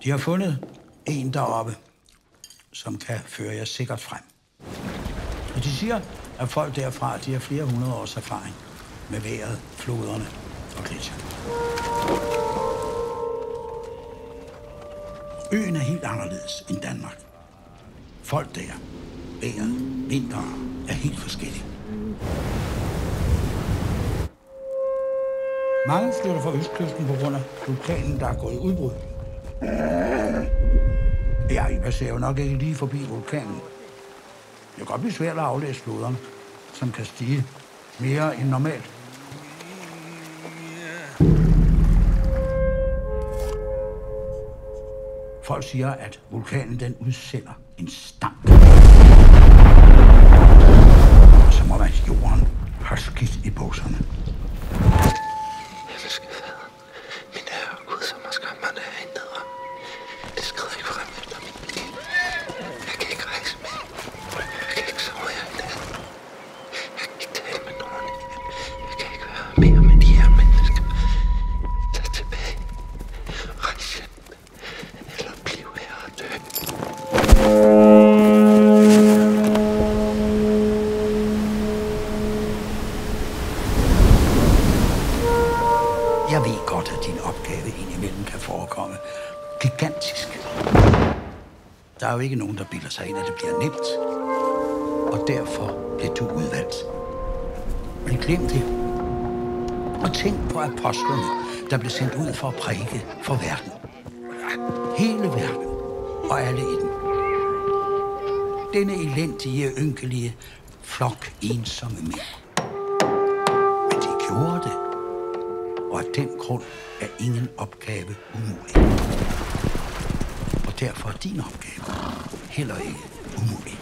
De har fundet en deroppe, som kan føre jer sikkert frem. Og de siger, at folk derfra, de har flere hundrede års erfaring med vejret, floderne og gletsjerne. Øen er helt anderledes end Danmark. Folk der, vejret, vinteren er helt forskellige. Mange flytter fra østkysten på grund af vulkanen, der er gået i udbrud. Ja, I passerer jo nok ikke lige forbi vulkanen. Det kan godt blive svært at aflæse floderne, som kan stige mere end normalt. Folk siger, at vulkanen den udsender en stank. Og så må man jorden have skidt i bukserne. Elske fader, min herre Gud, som har skabt mig derinde. Det skrider ikke frem efter mit liv. Jeg kan ikke rejse mere. Jeg kan ikke sove her i nat. Jeg kan ikke tale med nogen. Jeg kan ikke være mere med de her mennesker. Tag tilbage. Rejs hjem. Eller bliv her og dø. Jeg ved godt, at din opgave indimellem kan forekomme gigantisk. Der er jo ikke nogen, der bilder sig ind, at det bliver nemt. Og derfor bliver du udvalgt. Men glem det. Og tænk på apostlene, der blev sendt ud for at prædike for verden. Hele verden og alle i den. Denne elendige, ynkelige flok ensomme mænd. Men de gjorde det. Og af den grund er ingen opgave umulig. Og derfor er din opgave heller ikke umulig.